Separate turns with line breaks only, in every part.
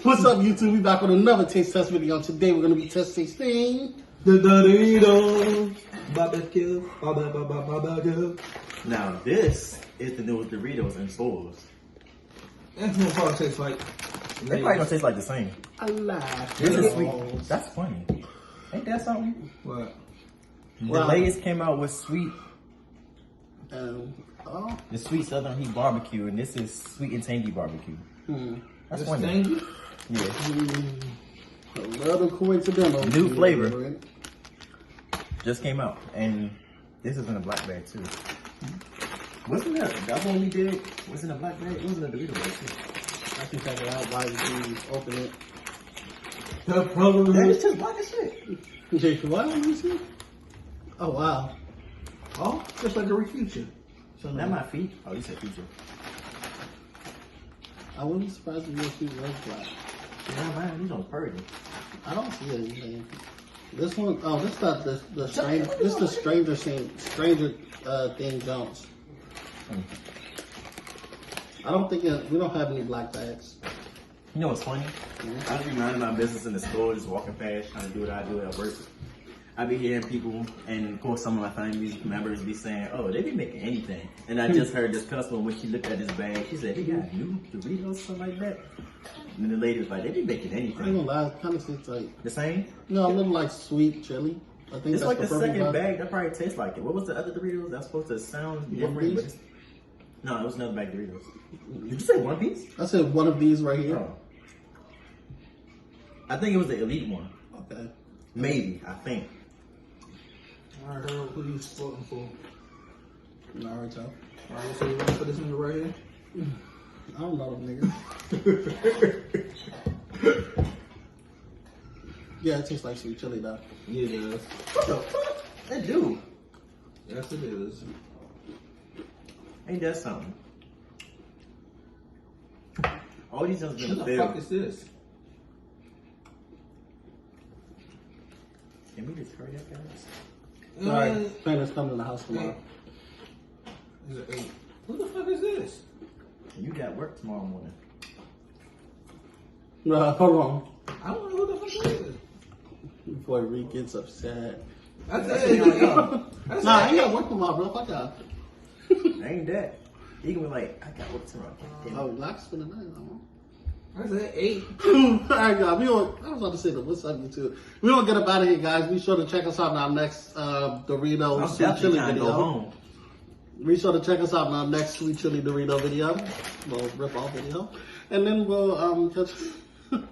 What's up, YouTube? We back with another taste test video. Today we're gonna be tasting
the Dorito BBQ.
Now this is the newest Doritos in stores.
That's what probably tastes like.
They probably don't taste like the same.
alive.
This is sweet. That's funny. Ain't that something?
What?
The
Wow.
Lay's came out with sweet,
Oh.
the sweet Southern Heat barbecue, and this is sweet and tangy barbecue. That's
It's
funny.
tangy?
Yeah.
A little coincidental.
New flavor. Just came out, and this is in a black bag too. Wasn't that one we did? Was in a black bag? It was in a Dorito bag too.
I can check it out. Why you open it?
The problem
That
is
is just black as shit.
Jake, what? Let me see. Oh wow.
oh, just like a refuture. So
Not my feet. Oh, you said future.
I wouldn't be surprised if your feet was black.
Yeah, man, these ones pretty.
I don't see anything. This one, oh, this not the strange. This the stranger thing Jones. I don't think we don't have any black bags.
You know what's funny? I just be minding my business in the store, just walking fast, trying to do what I do at work. I be hearing people, and of course some of my family members be saying, "Oh, they be making anything." And I just heard this customer when she looked at this bag, she said, "They got new Doritos, something like that." And the lady was like, "They be making
I ain't
anything."
gonna lie, it kind of tastes like
The same?
no, a little like sweet chili. I think
It's
that's
like the
perfect
second
vibe.
bag that probably tastes like it. What was the other Doritos? That's supposed to sound different.
Piece?
But no, it was another bag of Doritos. Did you say One Piece?
I said one of these right here.
Oh. I think it was the Elite one.
Okay.
Maybe, I think.
Alright, Harold, who you sporting for?
Naruto.
Alright, so you want to put this nigga right here?
I don't know them niggas. Yeah, it tastes like sweet chili though.
Yeah, it does.
What the fuck? That do.
Yes, it is.
Ain't that something? All these ones
What
been
the
failed.
fuck is this?
Can we just hurry up, guys?
Alright, Planner's coming to the house tomorrow.
Is it 8? What the fuck is this?
You got work tomorrow morning.
Hold on.
I don't know what the fuck it is.
Before Reed gets upset.
That's
That's
it.
it, I know.
That's
Nah, I ain't
it.
got work tomorrow, bro. Fuck y'all.
Ain't that? He can be like, I got work tomorrow. Damn.
Oh, locks for the night.
That's it. 8.
Alright, guys. I was about to say that. What's up, YouTube? We don't get up out of here, guys. Be sure to check us out in our next Dorito
I'm
sweet
definitely
chili
trying to go
video.
home.
Be sure to check us out in our next sweet chili Dorito video. Well, rip off video. And then we'll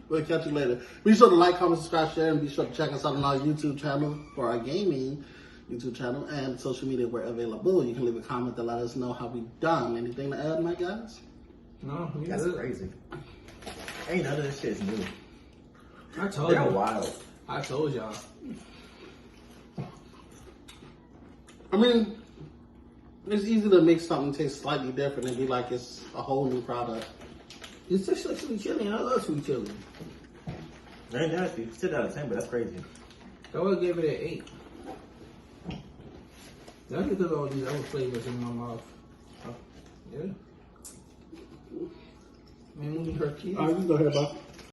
we'll catch you later. Be sure to like, comment, subscribe, share, and be sure to check us out on our YouTube channel for our gaming YouTube channel and social media where available. You can leave a comment to let us know how we done. Anything to add, my guys?
No, you
That's
good.
crazy. Ain't none of this shit's new.
I told
They're
you.
wild.
I told y'all.
I mean, it's easy to make something taste slightly different and be like it's a whole new product.
It's just like sweet chili, and I love sweet chili.
Ain't nasty. 10 out of 10, but that's crazy.
I would give it an 8. That's because of all these other flavors in my mouth. Yeah. Man, when we hurt kids.
Alright, you go ahead, bro.